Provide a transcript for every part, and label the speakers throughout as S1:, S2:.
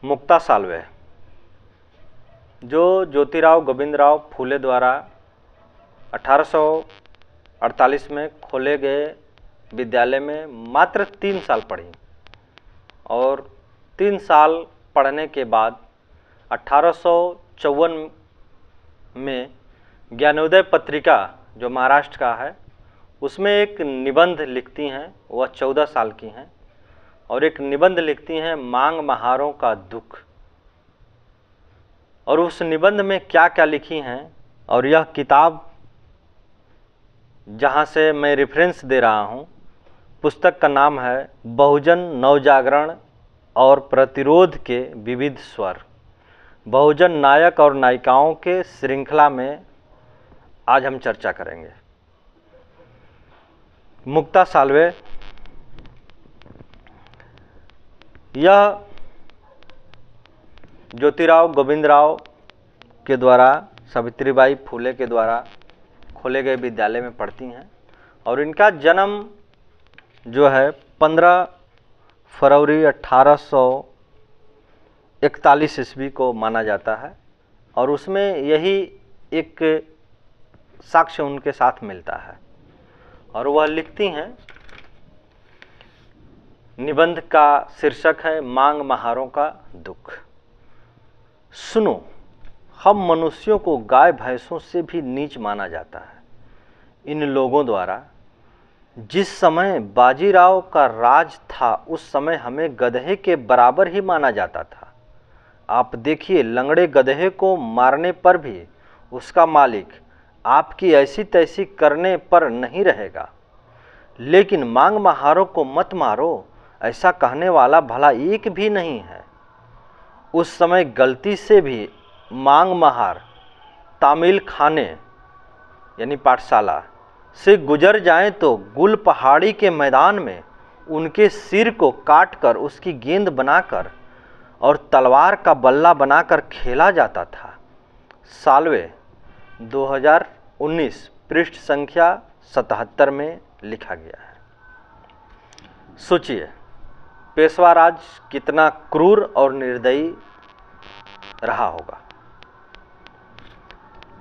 S1: मुक्ता साल्वे जो ज्योतिराव गोविंदराव फूले द्वारा 1848 में खोले गए विद्यालय में मात्र 3 साल पढ़ी और 3 साल पढ़ने के बाद 1854 में ज्ञानोदय पत्रिका जो महाराष्ट्र का है उसमें एक निबंध लिखती हैं। वह 14 साल की हैं और एक निबंध लिखती हैं मांग महारों का दुख। और उस निबंध में क्या क्या लिखी हैं और यह किताब जहाँ से मैं रेफरेंस दे रहा हूँ, पुस्तक का नाम है बहुजन नवजागरण और प्रतिरोध के विविध स्वर। बहुजन नायक और नायिकाओं के श्रृंखला में आज हम चर्चा करेंगे। मुक्ता साल्वे यह ज्योतिराव गोविंदराव के द्वारा, सावित्रीबाई फूले के द्वारा खोले गए विद्यालय में पढ़ती हैं और इनका जन्म जो है 15 फरवरी 1841 ईस्वी को माना जाता है और उसमें यही एक साक्ष्य उनके साथ मिलता है। और वह लिखती हैं, निबंध का शीर्षक है मांग महारों का दुख। सुनो, हम मनुष्यों को गाय भैंसों से भी नीच माना जाता है। इन लोगों द्वारा जिस समय बाजीराव का राज था उस समय हमें गधे के बराबर ही माना जाता था। आप देखिए, लंगड़े गधे को मारने पर भी उसका मालिक आपकी ऐसी तैसी करने पर नहीं रहेगा, लेकिन मांग महारों को मत मारो, ऐसा कहने वाला भला एक भी नहीं है। उस समय गलती से भी मांग महार तामिल खाने यानी पाठशाला से गुजर जाएं तो गुल पहाड़ी के मैदान में उनके सिर को काटकर उसकी गेंद बनाकर और तलवार का बल्ला बनाकर खेला जाता था। साल्वे 2019 पृष्ठ संख्या 77 में लिखा गया है। सोचिए, पेशवा राज कितना क्रूर और निर्दयी रहा होगा।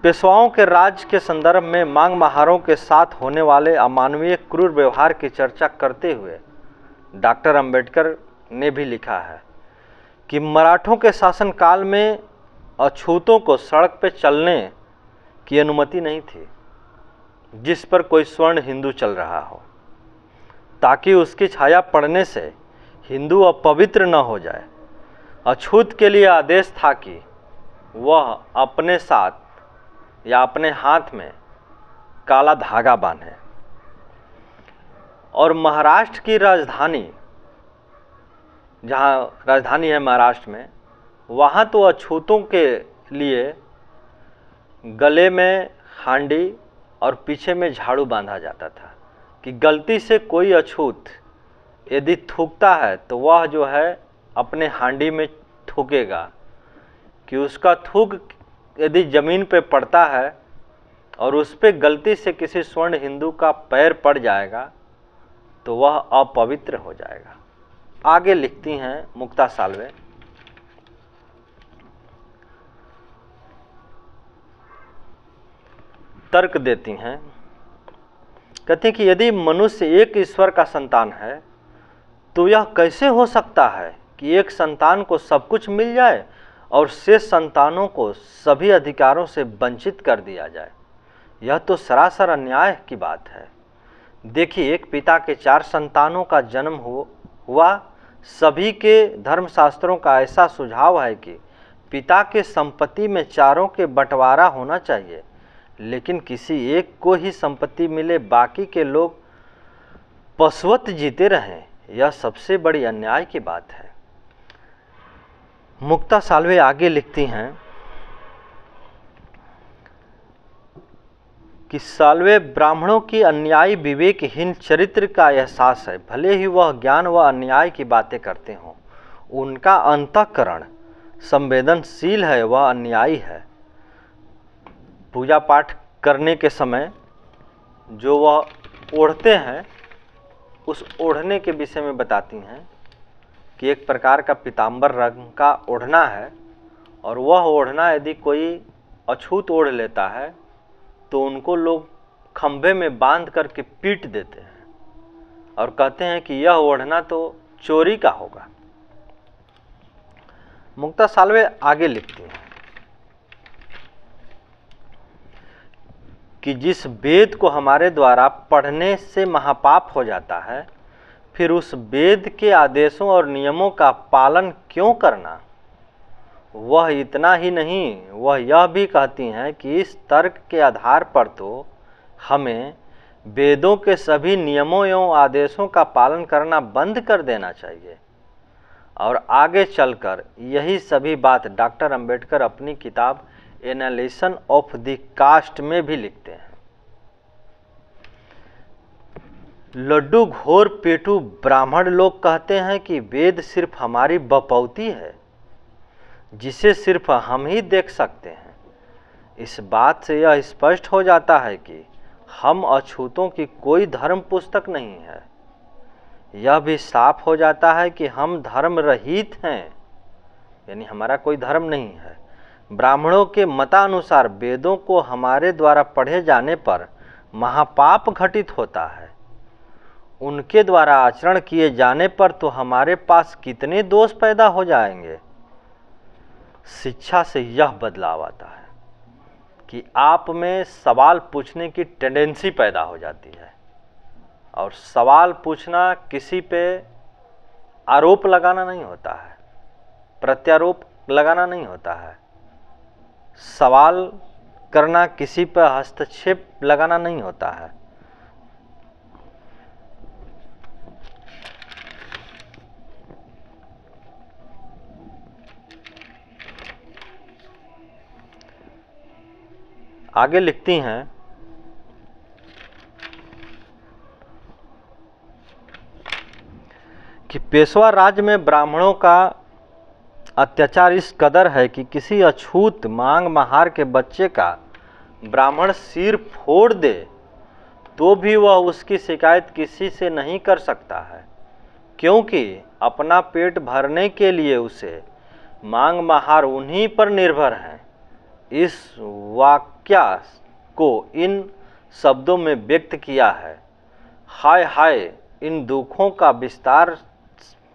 S1: पेशवाओं के राज के संदर्भ में मांग महारों के साथ होने वाले अमानवीय क्रूर व्यवहार की चर्चा करते हुए डॉक्टर अंबेडकर ने भी लिखा है कि मराठों के शासनकाल में अछूतों को सड़क पर चलने की अनुमति नहीं थी जिस पर कोई स्वर्ण हिंदू चल रहा हो, ताकि उसकी छाया पड़ने से हिंदू अपवित्र न हो जाए। अछूत के लिए आदेश था कि वह अपने साथ या अपने हाथ में काला धागा बांधे। और महाराष्ट्र की राजधानी, जहाँ राजधानी है महाराष्ट्र में, वहाँ तो अछूतों के लिए गले में हांडी और पीछे में झाड़ू बांधा जाता था कि गलती से कोई अछूत यदि थूकता है तो वह जो है अपने हांडी में थूकेगा कि उसका थूक यदि ज़मीन पे पड़ता है और उस पर गलती से किसी स्वर्ण हिंदू का पैर पड़ जाएगा तो वह अपवित्र हो जाएगा। आगे लिखती हैं मुक्ता साल्वे, तर्क देती हैं, कहते हैं कि यदि मनुष्य एक ईश्वर का संतान है तो यह कैसे हो सकता है कि एक संतान को सब कुछ मिल जाए और शेष संतानों को सभी अधिकारों से वंचित कर दिया जाए। यह तो सरासर अन्याय की बात है। देखिए, एक पिता के 4 संतानों का जन्म हुआ। सभी के धर्मशास्त्रों का ऐसा सुझाव है कि पिता के संपत्ति में चारों के बंटवारा होना चाहिए, लेकिन किसी एक को ही संपत्ति मिले, बाकी के लोग पशुवत जीते रहें। यह सबसे बड़ी अन्याय की बात है। मुक्ता साल्वे आगे लिखती हैं कि साल्वे ब्राह्मणों की अन्यायी विवेकहीन चरित्र का एहसास है। भले ही वह ज्ञान व अन्याय की बातें करते हों, उनका अंतःकरण संवेदनशील है, वह अन्यायी है। पूजा पाठ करने के समय जो वह ओढ़ते हैं उस ओढ़ने के विषय में बताती हैं कि एक प्रकार का पीताम्बर रंग का ओढ़ना है, और वह ओढ़ना यदि कोई अछूत ओढ़ लेता है तो उनको लोग खंभे में बांध करके पीट देते हैं और कहते हैं कि यह ओढ़ना तो चोरी का होगा। मुक्ता साल्वे आगे लिखती हैं कि जिस वेद को हमारे द्वारा पढ़ने से महापाप हो जाता है, फिर उस वेद के आदेशों और नियमों का पालन क्यों करना। वह इतना ही नहीं, वह यह भी कहती हैं कि इस तर्क के आधार पर तो हमें वेदों के सभी नियमों एवं आदेशों का पालन करना बंद कर देना चाहिए। और आगे चलकर यही सभी बात डॉक्टर अंबेडकर अपनी किताब एनालिसिस ऑफ द कास्ट में भी लिखते हैं। लड्डू घोर पेटू ब्राह्मण लोग कहते हैं कि वेद सिर्फ हमारी बपौती है, जिसे सिर्फ हम ही देख सकते हैं। इस बात से यह स्पष्ट हो जाता है कि हम अछूतों की कोई धर्म पुस्तक नहीं है। यह भी साफ हो जाता है कि हम धर्म रहित हैं, यानी हमारा कोई धर्म नहीं है। ब्राह्मणों के मतानुसार वेदों को हमारे द्वारा पढ़े जाने पर महापाप घटित होता है। उनके द्वारा आचरण किए जाने पर तो हमारे पास कितने दोष पैदा हो जाएंगे। शिक्षा से यह बदलाव आता है कि आप में सवाल पूछने की टेंडेंसी पैदा हो जाती है, और सवाल पूछना किसी पे आरोप लगाना नहीं होता है, प्रत्यारोप लगाना नहीं होता है। सवाल करना किसी पर हस्तक्षेप लगाना नहीं होता है। आगे लिखती हैं कि पेशवा राज्य में ब्राह्मणों का अत्याचार इस कदर है कि किसी अछूत मांग महार के बच्चे का ब्राह्मण सिर फोड़ दे तो भी वह उसकी शिकायत किसी से नहीं कर सकता है, क्योंकि अपना पेट भरने के लिए उसे मांग महार उन्हीं पर निर्भर हैं। इस वाक्य को इन शब्दों में व्यक्त किया है। हाय हाय, इन दुखों का विस्तार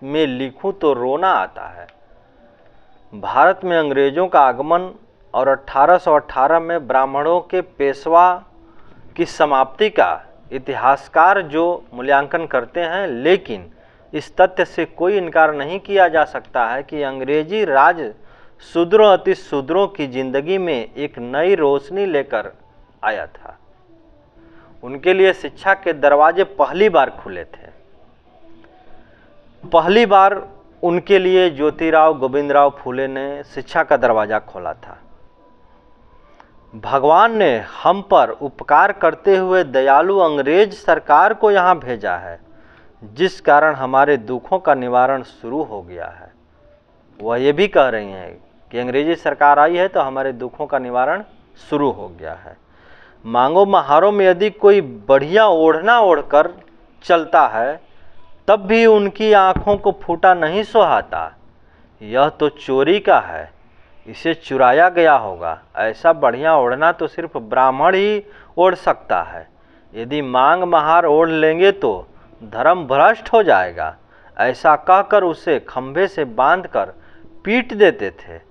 S1: में लिखूं तो रोना आता है। भारत में अंग्रेजों का आगमन और 1818 में ब्राह्मणों के पेशवा की समाप्ति का इतिहासकार जो मूल्यांकन करते हैं, लेकिन इस तथ्य से कोई इनकार नहीं किया जा सकता है कि अंग्रेजी राज शूद्रों अति शूद्रों की जिंदगी में एक नई रोशनी लेकर आया था। उनके लिए शिक्षा के दरवाजे पहली बार खुले थे। पहली बार उनके लिए ज्योतिराव गोविंदराव फूले ने शिक्षा का दरवाजा खोला था। भगवान ने हम पर उपकार करते हुए दयालु अंग्रेज सरकार को यहाँ भेजा है, जिस कारण हमारे दुखों का निवारण शुरू हो गया है। वह ये भी कह रही हैं कि अंग्रेजी सरकार आई है तो हमारे दुखों का निवारण शुरू हो गया है। मांगो महारों में यदि कोई बढ़िया ओढ़ना ओढ़कर चलता है तब भी उनकी आंखों को फूटा नहीं सुहाता। यह तो चोरी का है, इसे चुराया गया होगा। ऐसा बढ़िया ओढ़ना तो सिर्फ ब्राह्मण ही ओढ़ सकता है। यदि मांग महार ओढ़ लेंगे तो धर्म भ्रष्ट हो जाएगा। ऐसा कहकर उसे खंभे से बांधकर पीट देते थे।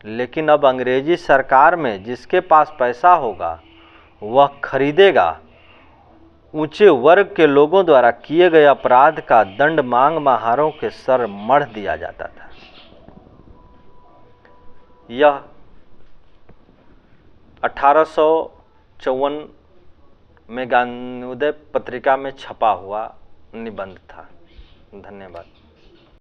S1: लेकिन अब अंग्रेजी सरकार में जिसके पास पैसा होगा वह खरीदेगा। ऊंचे वर्ग के लोगों द्वारा किए गए अपराध का दंड मांग महारों के सर मढ़ दिया जाता था। यह 1854 में ज्ञानोदय पत्रिका में छपा हुआ निबंध था। धन्यवाद।